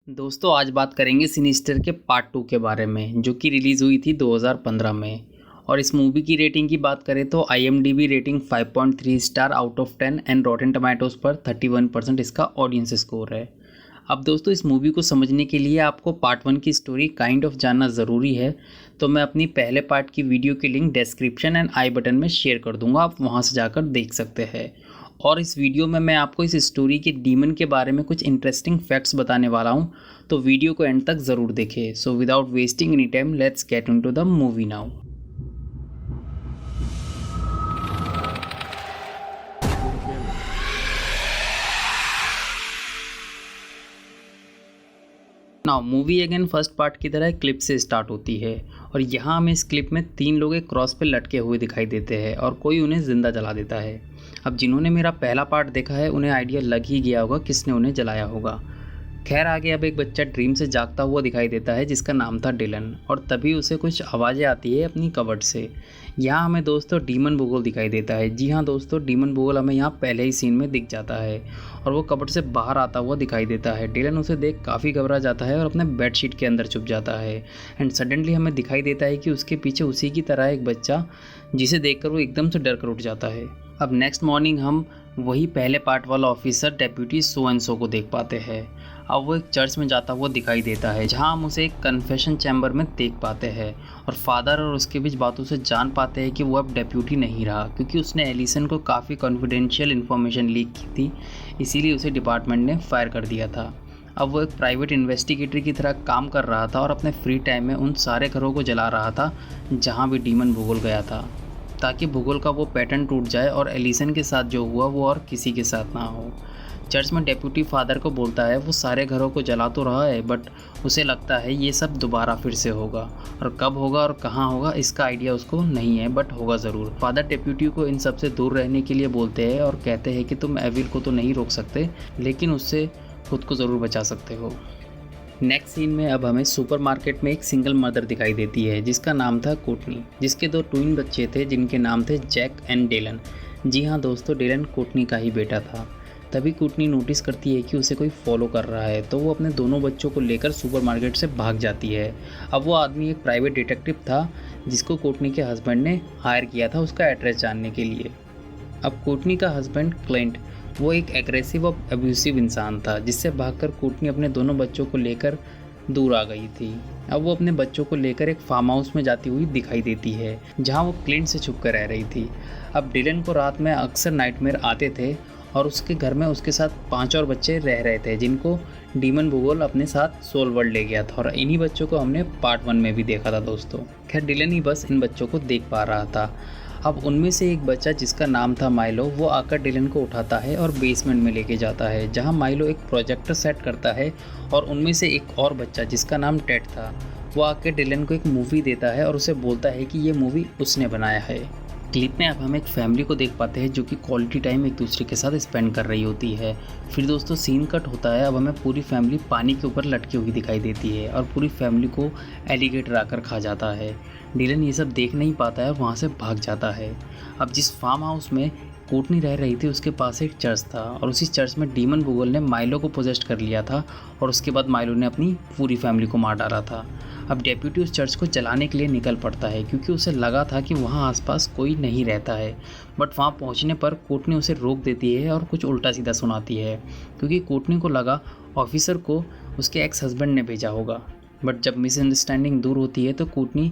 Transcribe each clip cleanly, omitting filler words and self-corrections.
दोस्तों आज बात करेंगे सिनिस्टर के पार्ट 2 के बारे में जो कि रिलीज़ हुई थी 2015 में। और इस मूवी की रेटिंग की बात करें तो IMDb rating 5.3 star out of 10 and Rotten tomatoes पर 31% इसका ऑडियंस स्कोर है। अब दोस्तों इस मूवी को समझने के लिए आपको पार्ट 1 की स्टोरी काइंड ऑफ जानना ज़रूरी है, तो मैं अपनी पहले पार्ट की वीडियो की link description and I button में शेयर कर दूंगा, आप वहां से जाकर देख सकते हैं। और इस वीडियो में मैं आपको इस स्टोरी के डीमन के बारे में कुछ इंटरेस्टिंग फैक्ट्स बताने वाला हूं, तो वीडियो को एंड तक ज़रूर देखें। So without wasting any time let's get into the movie now. Now movie again first part की तरह क्लिप से स्टार्ट होती है और यहाँ हमें इस क्लिप में 3 लोग एक क्रॉस पे लटके हुए दिखाई देते हैं और कोई उन्हें ज़िंदा जला देता है। अब जिन्होंने मेरा पहला पार्ट देखा है उन्हें आइडिया लग ही गया होगा किसने उन्हें जलाया होगा। खैर आगे अब एक बच्चा ड्रीम से जागता हुआ दिखाई देता है जिसका नाम था डिलन, और तभी उसे कुछ आवाज़ें आती है अपनी कबर्ड से। यहाँ हमें दोस्तों डीमन बुगल दिखाई देता है। जी हाँ दोस्तों, डीमन बुगल हमें यहाँ पहले ही सीन में दिख जाता है और वो कबर्ड से बाहर आता हुआ दिखाई देता है। डिलन उसे देख काफ़ी घबरा जाता है और अपने बेडशीट के अंदर छुप जाता है। एंड सडनली हमें दिखाई देता है कि उसके पीछे उसी की तरह एक बच्चा, जिसे देखकर वो एकदम से डर कर उठ जाता है। अब नेक्स्ट मॉर्निंग हम वही पहले पार्ट वाला officer deputy so and so को देख पाते हैं। अब वो एक चर्च में जाता हुआ दिखाई देता है जहां हम उसे एक कन्फेशन चैम्बर में देख पाते हैं और फादर और उसके बीच बातों से जान पाते हैं कि वो अब डेप्यूटी नहीं रहा, क्योंकि उसने एलिसन को काफ़ी कॉन्फिडेंशियल इन्फॉर्मेशन लीक की थी, इसीलिए उसे डिपार्टमेंट ने फायर कर दिया था। अब वो एक प्राइवेट इन्वेस्टिगेटर की तरह काम कर रहा था और अपने फ्री टाइम में उन सारे घरों को जला रहा था जहाँ भी डीमन भूगोल गया था, ताकि भूगोल का वो पैटर्न टूट जाए और एलिसन के साथ जो हुआ वो और किसी के साथ ना हो। चर्च में डेप्यूटी फादर को बोलता है वो सारे घरों को जला तो रहा है, बट उसे लगता है ये सब दोबारा फिर से होगा, और कब होगा और कहाँ होगा इसका आइडिया उसको नहीं है, बट होगा ज़रूर। फादर डेप्यूटी को इन सब से दूर रहने के लिए बोलते हैं और कहते हैं कि तुम एविल को तो नहीं रोक सकते, लेकिन उससे खुद को ज़रूर बचा सकते हो। नेक्स्ट सीन में अब हमें सुपरमार्केट में एक सिंगल मदर दिखाई देती है जिसका नाम था कोटनी, जिसके 2 ट्विन बच्चे थे जिनके नाम थे जैक एंड डेलन। जी हाँ दोस्तों, डेलन कोटनी का ही बेटा था। तभी कोटनी नोटिस करती है कि उसे कोई फॉलो कर रहा है, तो वो अपने दोनों बच्चों को लेकर सुपरमार्केट से भाग जाती है। अब वो आदमी एक प्राइवेट डिटेक्टिव था जिसको कोटनी के हस्बैंड ने हायर किया था उसका एड्रेस जानने के लिए। अब कोटनी का हस्बैंड क्लेंट वो एक एग्रेसिव और अब्यूसिव इंसान था, जिससे भागकर कोटनी अपने दोनों बच्चों को लेकर दूर आ गई थी। अब वो अपने बच्चों को लेकर एक फार्म हाउस में जाती हुई दिखाई देती है जहाँ वो क्लेंट से छुप कर रह रही थी। अब डिलन को रात में अक्सर नाइटमेयर आते थे और उसके घर में उसके साथ 5 और बच्चे रह रहे थे जिनको डीमन भूगोल अपने साथ सोल वर्ल्ड ले गया था, और इन्हीं बच्चों को हमने पार्ट 1 में भी देखा था दोस्तों। खैर डिलन ही बस इन बच्चों को देख पा रहा था। अब उनमें से एक बच्चा जिसका नाम था माइलो, वो आकर डिलन को उठाता है और बेसमेंट में लेके जाता है जहां माइलो एक प्रोजेक्टर सेट करता है, और उनमें से एक और बच्चा जिसका नाम टेड था वो आकर डिलन को एक मूवी देता है और उसे बोलता है कि ये मूवी उसने बनाया है। क्लिप में अब हम एक फैमिली को देख पाते हैं जो कि क्वालिटी टाइम एक दूसरे के साथ स्पेंड कर रही होती है। फिर दोस्तों सीन कट होता है। अब हमें पूरी फैमिली पानी के ऊपर लटकी हुई दिखाई देती है और पूरी फैमिली को एलिगेटर आकर खा जाता है। डिलन ये सब देख नहीं पाता है और वहाँ से भाग जाता है। अब जिस फार्म हाउस में कोटनी रह रही थी उसके पास एक चर्च था, और उसी चर्च में डीमन भूगोल ने माइलो को पोजेस्ट कर लिया था और उसके बाद माइलो ने अपनी पूरी फैमिली को मार डाला था। अब डेप्यूटी उस चर्च को जलाने के लिए निकल पड़ता है क्योंकि उसे लगा था कि वहाँ आसपास कोई नहीं रहता है, बट वहाँ पहुँचने पर कोटनी उसे रोक देती है और कुछ उल्टा सीधा सुनाती है, क्योंकि कोटनी को लगा ऑफिसर को उसके एक्स हस्बैंड ने भेजा होगा। बट जब मिसअंडरस्टैंडिंग दूर होती है तो कोटनी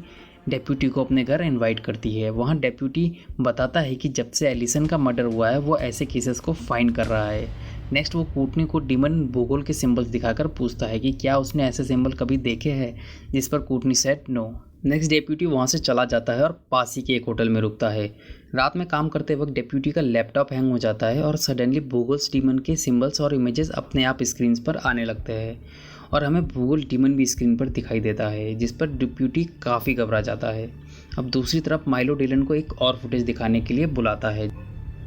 डेप्यूटी को अपने घर इनवाइट करती है। वहाँ डेप्यूटी बताता है कि जब से एलिसन का मर्डर हुआ है वो ऐसे केसेस को फाइंड कर रहा है। नेक्स्ट वो कोटनी को डीमन भूगोल के सिंबल्स दिखाकर पूछता है कि क्या उसने ऐसे सिंबल कभी देखे हैं, जिस पर कोटनी सेड नो। नेक्स्ट डेप्यूटी वहाँ से चला जाता है और पास ही के एक होटल में रुकता है। रात में काम करते वक्त डेप्यूटी का लैपटॉप हैंग हो जाता है और सडनली भूगोल्स डीमन के सिंबल्स और इमेजेस अपने आप स्क्रीन पर आने लगते हैं, और हमें भूगोल डीमन भी स्क्रीन पर दिखाई देता है, जिस पर डेप्यूटी काफ़ी घबरा जाता है। अब दूसरी तरफ माइलो डिलन को एक और फुटेज दिखाने के लिए बुलाता है,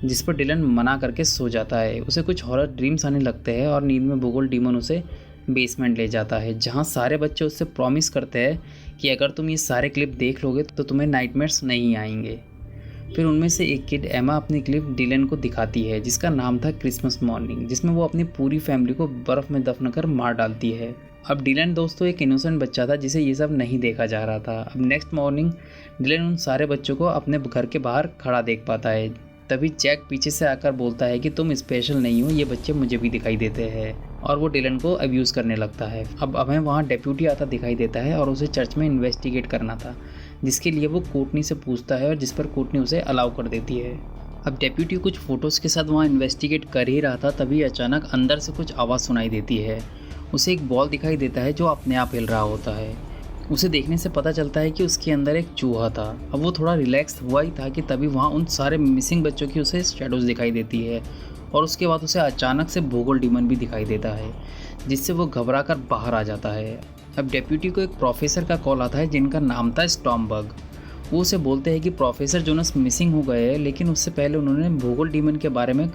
जिस पर डिलन मना करके सो जाता है। उसे कुछ हॉरर ड्रीम्स आने लगते हैं और नींद में भूगोल डीमन उसे बेसमेंट ले जाता है जहां सारे बच्चे उससे प्रॉमिस करते हैं कि अगर तुम ये सारे क्लिप देख लोगे तो तुम्हें नाइटमेयर्स नहीं आएंगे। फिर उनमें से एक किड एमा अपनी क्लिप डिलन को दिखाती है जिसका नाम था क्रिसमस मॉर्निंग, जिसमें वो अपनी पूरी फैमिली को बर्फ़ में दफन कर मार डालती है। अब डिलन दोस्तों एक इनोसेंट बच्चा था जिसे ये सब नहीं देखा जा रहा था। अब नेक्स्ट मॉर्निंग डिलन उन सारे बच्चों को अपने घर के बाहर खड़ा देख पाता है। तभी जैक पीछे से आकर बोलता है कि तुम स्पेशल नहीं हो, ये बच्चे मुझे भी दिखाई देते हैं, और वो डिलन को अब्यूज़ करने लगता है। अब हमें वहाँ डेप्यूटी आता दिखाई देता है और उसे चर्च में इन्वेस्टिगेट करना था, जिसके लिए वो कोर्टनी से पूछता है और जिस पर कोर्टनी उसे अलाउ कर देती है। अब डेप्यूटी कुछ फ़ोटोज़ के साथ वहाँ इन्वेस्टिगेट कर ही रहा था, तभी अचानक अंदर से कुछ आवाज़ सुनाई देती है। उसे एक बॉल दिखाई देता है जो अपने आप हिल रहा होता है। उसे देखने से पता चलता है कि उसके अंदर एक चूहा था। अब वो थोड़ा रिलैक्स हुआ ही था कि तभी वहाँ उन सारे मिसिंग बच्चों की उसे शैडोज़ दिखाई देती है, और उसके बाद उसे अचानक से भूगोल डीमन भी दिखाई देता है, जिससे वो घबरा कर बाहर आ जाता है। अब डेप्यूटी को एक प्रोफेसर का कॉल आता है जिनका नाम था स्टॉर्मबर्ग। वो उसे बोलते हैं कि प्रोफेसर जोनस मिसिंग हो गए हैं, लेकिन उससे पहले उन्होंने भूगोल डीमन के बारे में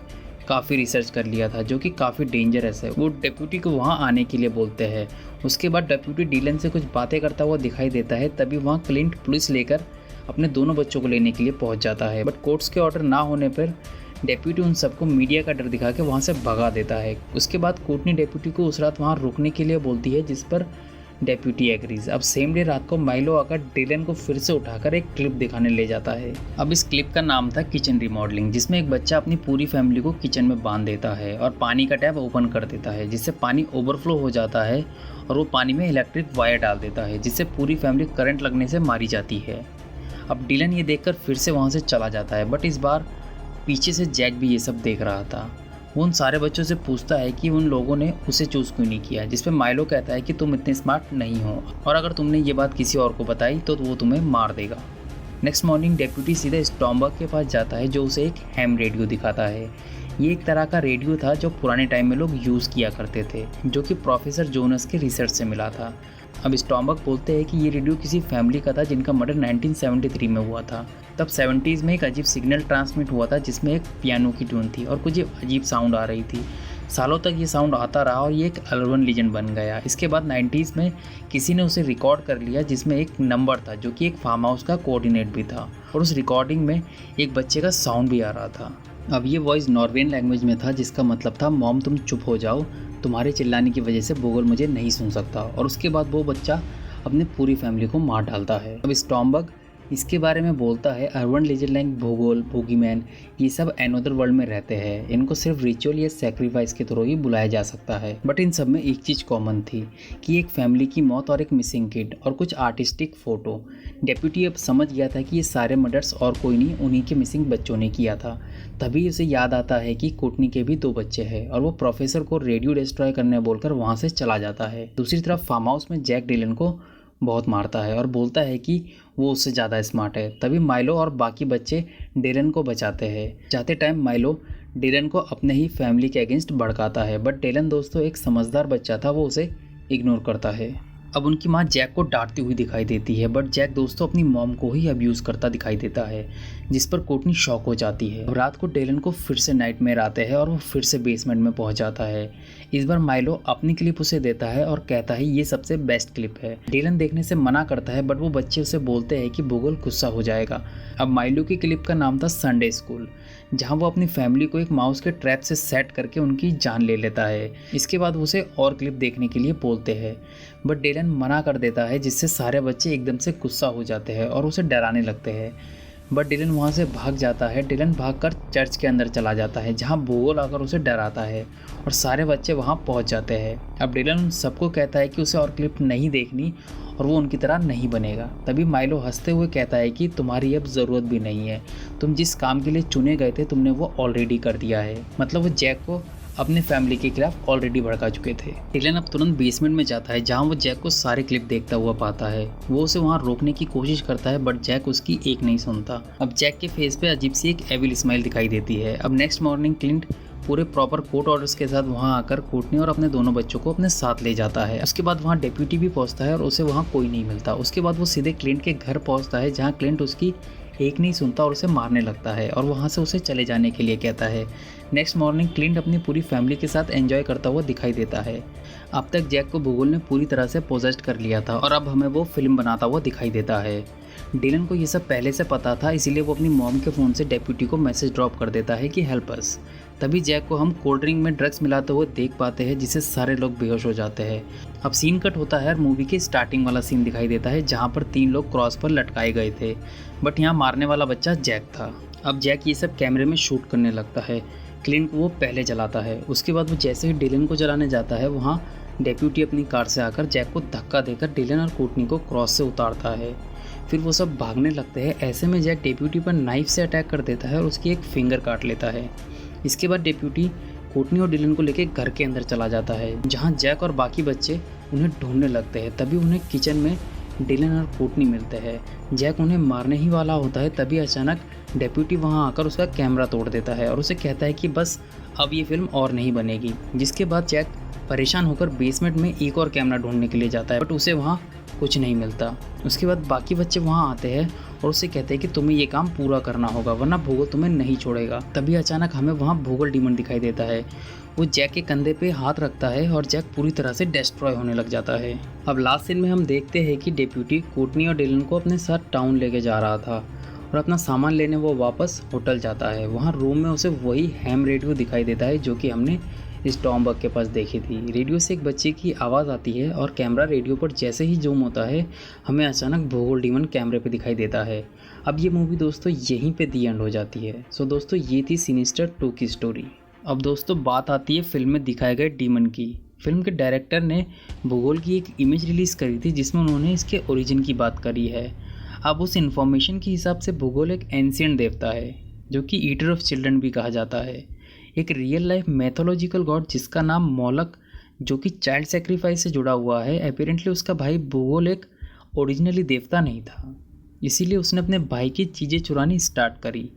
काफ़ी रिसर्च कर लिया था, जो कि काफ़ी डेंजरस है। वो डेप्यूटी को वहाँ आने के लिए बोलते हैं। उसके बाद डेप्यूटी डिलन से कुछ बातें करता हुआ दिखाई देता है। तभी वहाँ क्लिंट पुलिस लेकर अपने दोनों बच्चों को लेने के लिए पहुँच जाता है, बट कोर्ट्स के ऑर्डर ना होने पर डेप्यूटी उन सबको मीडिया का डर दिखा के वहाँ से भगा देता है। उसके बाद कोर्टनी डेप्यूटी को उस रात वहाँ रुकने के लिए बोलती है, जिस पर डेप्यूटी एग्रीज। अब सेम डे रात को माइलो आकर डिलन को फिर से उठाकर एक क्लिप दिखाने ले जाता है। अब इस क्लिप का नाम था किचन रिमॉडलिंग, जिसमें एक बच्चा अपनी पूरी फैमिली को किचन में बांध देता है और पानी का टैप ओपन कर देता है, जिससे पानी ओवरफ्लो हो जाता है और वो पानी में इलेक्ट्रिक वायर डाल देता है, जिससे पूरी फैमिली करंट लगने से मारी जाती है। अब डिलन ये देखकर फिर से वहाँ से चला जाता है, बट इस बार पीछे से जैक भी ये सब देख रहा था। वो उन सारे बच्चों से पूछता है कि उन लोगों ने उसे चूज़ क्यों नहीं किया, जिस पे माइलो कहता है कि तुम इतने स्मार्ट नहीं हो, और अगर तुमने ये बात किसी और को बताई तो वो तुम्हें मार देगा। नेक्स्ट मॉर्निंग डेप्यूटी सीधे स्टॉर्मबर्ग के पास जाता है, जो उसे एक हैम रेडियो दिखाता है। ये एक तरह का रेडियो था जो पुराने टाइम में लोग यूज़ किया करते थे, जो कि प्रोफेसर जोनस के रिसर्च से मिला था। अब स्टॉर्मबर्ग बोलते हैं कि ये रेडियो किसी फैमिली का था जिनका मर्डर 1973 में हुआ था। तब 70s में एक अजीब सिग्नल ट्रांसमिट हुआ था, जिसमें एक पियानो की ट्यून थी और कुछ अजीब साउंड आ रही थी। सालों तक ये साउंड आता रहा और ये एक अर्बन लीजेंड बन गया। इसके बाद 90s में किसी ने उसे रिकॉर्ड कर लिया, जिसमें एक नंबर था जो कि एक फार्म हाउस का कोऑर्डिनेट भी था, और उस रिकॉर्डिंग में एक बच्चे का साउंड भी आ रहा था। अब ये वॉइस नॉर्वेन लैंग्वेज में था, जिसका मतलब था मॉम तुम चुप हो जाओ, तुम्हारे चिल्लाने की वजह से भूगोल मुझे नहीं सुन सकता। और उसके बाद वो बच्चा अपने पूरी फैमिली को मार डालता है। अब स्टॉर्मबर्ग इसके बारे में बोलता है, अर्बन लेजेंड लाइक भूगोल, बोगीमैन, ये सब एनोदर वर्ल्ड में रहते हैं। इनको सिर्फ रिचुअल या सैक्रिफाइस के थ्रू ही बुलाया जा सकता है, बट इन सब में एक चीज़ कॉमन थी कि एक फैमिली की मौत और एक मिसिंग किड और कुछ आर्टिस्टिक फ़ोटो। डेप्यूटी अब समझ गया था कि ये सारे मर्डर्स और कोई नहीं, उन्हीं के मिसिंग बच्चों ने किया था। तभी उसे याद आता है कि कोर्टनी के भी 2 बच्चे हैं, और वो प्रोफेसर को रेडियो डिस्ट्रॉय करने बोलकर वहाँ से चला जाता है। दूसरी तरफ फार्म हाउस में जैक डिलन को बहुत मारता है और बोलता है कि वो उससे ज़्यादा स्मार्ट है। तभी माइलो और बाकी बच्चे डिलन को बचाते हैं। जाते टाइम माइलो डिलन को अपने ही फैमिली के अगेंस्ट भड़काता है, बट डिलन दोस्तों एक समझदार बच्चा था, वो उसे इग्नोर करता है। अब उनकी माँ जैक को डांटती हुई दिखाई देती है, बट जैक दोस्तों अपनी मॉम को ही अब्यूज़ करता दिखाई देता है, जिस पर कोर्टनी शॉक हो जाती है। रात को डिलन को फिर से नाइटमेयर आते हैं और वो फिर से बेसमेंट में पहुंच जाता है। इस बार माइलो अपनी क्लिप उसे देता है और कहता है ये सबसे बेस्ट क्लिप है। डिलन देखने से मना करता है, बट वो बच्चे उसे बोलते हैं कि भूगोल गुस्सा हो जाएगा। अब माइलो की क्लिप का नाम था संडे स्कूल, जहाँ वो अपनी फैमिली को एक माउस के ट्रैप से सेट करके उनकी जान ले लेता है। इसके बाद वो उसे और क्लिप देखने के लिए बोलते हैं, बट डिलन मना कर देता है, जिससे सारे बच्चे एकदम से गुस्सा हो जाते हैं और उसे डराने लगते हैं। बट डिलन वहाँ से भाग जाता है। डिलन भागकर चर्च के अंदर चला जाता है, जहाँ भूगोल आकर उसे डराता है और सारे बच्चे वहाँ पहुँच जाते हैं। अब डिलन उन सबको कहता है कि उसे और क्लिप नहीं देखनी और वो उनकी तरह नहीं बनेगा। तभी माइलो हंसते हुए कहता है कि तुम्हारी अब ज़रूरत भी नहीं है, तुम जिस काम के लिए चुने गए थे तुमने वो ऑलरेडी कर दिया है। मतलब वो जैक को अपने फैमिली के खिलाफ ऑलरेडी भड़का चुके थे। डिलन अब तुरंत बेसमेंट में जाता है, जहां वो जैक को सारे क्लिप देखता हुआ पाता है। वो उसे वहां रोकने की कोशिश करता है, बट जैक उसकी एक नहीं सुनता। अब जैक के फेस पे अजीब सी एक एविल स्माइल दिखाई देती है। अब नेक्स्ट मॉर्निंग क्लिंट पूरे प्रॉपर कोर्ट ऑर्डर्स के साथ वहां आकर कोर्टनी और अपने दोनों बच्चों को अपने साथ ले जाता है। उसके बाद वहां डेप्यूटी भी पहुंचता है और उसे वहां कोई नहीं मिलता। उसके बाद वो सीधे क्लिंट के घर पहुंचता है, जहां क्लिंट उसकी एक नहीं सुनता और उसे मारने लगता है और वहाँ से उसे चले जाने के लिए कहता है। नेक्स्ट मॉर्निंग क्लिंट अपनी पूरी फैमिली के साथ एंजॉय करता हुआ दिखाई देता है। अब तक जैक को भूगोल ने पूरी तरह से पोजेस्ट कर लिया था और अब हमें वो फिल्म बनाता हुआ दिखाई देता है। डिलन को ये सब पहले से पता था, इसीलिए वो अपनी मॉम के फ़ोन से डेप्यूटी को मैसेज ड्रॉप कर देता है कि हेल्प अस। तभी जैक को हम कोल्ड ड्रिंक में ड्रग्स मिलाते हुए देख पाते हैं, जिससे सारे लोग बेहोश हो जाते हैं। अब सीन कट होता है और मूवी के स्टार्टिंग वाला सीन दिखाई देता है, जहाँ पर 3 लोग क्रॉस पर लटकाए गए थे, बट यहाँ मारने वाला बच्चा जैक था। अब जैक ये सब कैमरे में शूट करने लगता है। क्लिंट को वो पहले जलाता है। उसके बाद वो जैसे ही डिलन को जलाने जाता है, वहाँ डेप्यूटी अपनी कार से आकर जैक को धक्का देकर डिलन और कोर्टनी को क्रॉस से उतारता है। फिर वो सब भागने लगते हैं। ऐसे में जैक डेप्यूटी पर नाइफ से अटैक कर देता है और उसकी एक फिंगर काट लेता है। इसके बाद डेप्यूटी कोर्टनी और डिलन को लेकर घर के अंदर चला जाता है, जहाँ जैक और बाकी बच्चे उन्हें ढूंढने लगते हैं। तभी उन्हें किचन में डिलन और कोर्टनी मिलते हैं। जैक उन्हें मारने ही वाला होता है, तभी अचानक डेप्यूटी वहां आकर उसका कैमरा तोड़ देता है और उसे कहता है कि बस अब ये फिल्म और नहीं बनेगी। जिसके बाद जैक परेशान होकर बेसमेंट में एक और कैमरा ढूंढने के लिए जाता है, बट उसे वहाँ कुछ नहीं मिलता। उसके बाद बाकी बच्चे वहाँ आते हैं और उससे कहते हैं कि तुम्हें ये काम पूरा करना होगा, वरना भूगोल तुम्हें नहीं छोड़ेगा। तभी अचानक हमें वहाँ भूगोल डीमन दिखाई देता है। वो जैक के कंधे पे हाथ रखता है और जैक पूरी तरह से डिस्ट्रॉय होने लग जाता है। अब लास्ट सीन में हम देखते हैं कि डेप्यूटी कोर्टनी और डिलन को अपने साथ टाउन लेके जा रहा था और अपना सामान लेने वो वापस होटल जाता है। वहाँ रूम में उसे वही हैम रेडियो दिखाई देता है जो कि हमने स्टॉमबर्ग के पास देखी थी। रेडियो से एक बच्चे की आवाज़ आती है और कैमरा रेडियो पर जैसे ही जूम होता है, हमें अचानक भूगोल डीमन कैमरे पे दिखाई देता है। अब ये मूवी दोस्तों यहीं पे दी एंड हो जाती है। सो दोस्तों ये थी सिनिस्टर 2 की स्टोरी। अब दोस्तों बात आती है फिल्म में दिखाए गए डीमन की। फिल्म के डायरेक्टर ने भूगोल की एक इमेज रिलीज़ करी थी, जिसमें उन्होंने इसके ओरिजिन की बात करी है। अब उस इन्फॉर्मेशन के हिसाब से भूगोल एक एंशिएंट देवता है, जो कि ईटर ऑफ चिल्ड्रन भी कहा जाता है। एक रियल लाइफ मैथोलॉजिकल गॉड जिसका नाम मोलक, जो कि चाइल्ड सेक्रीफाइस से जुड़ा हुआ है। अपेरेंटली उसका भाई भूगोल एक ओरिजिनली देवता नहीं था, इसीलिए उसने अपने भाई की चीज़ें चुरानी स्टार्ट करी।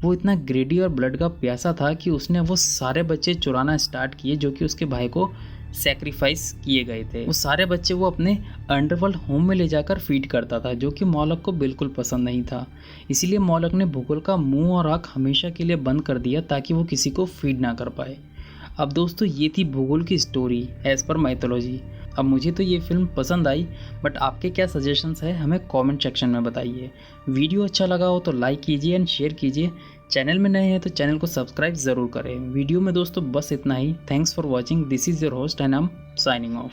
वो इतना ग्रेडी और ब्लड का प्यासा था कि उसने वो सारे बच्चे चुराना स्टार्ट किए जो कि उसके भाई को सेक्रीफाइस किए गए थे। वो सारे बच्चे वो अपने अंडरवर्ल्ड होम में ले जाकर फीड करता था, जो कि मोलक को बिल्कुल पसंद नहीं था। इसीलिए मोलक ने भूगोल का मुंह और आँख हमेशा के लिए बंद कर दिया ताकि वो किसी को फीड ना कर पाए। अब दोस्तों ये थी भूगोल की स्टोरी एज़ पर माइथोलॉजी। अब मुझे तो ये फिल्म पसंद आई, बट आपके क्या सजेशंस है हमें कमेंट सेक्शन में बताइए। वीडियो अच्छा लगा हो तो लाइक कीजिए एंड शेयर कीजिए। चैनल में नए हैं तो चैनल को सब्सक्राइब ज़रूर करें। वीडियो में दोस्तों बस इतना ही। Thanks for watching. This is your host and I am signing of.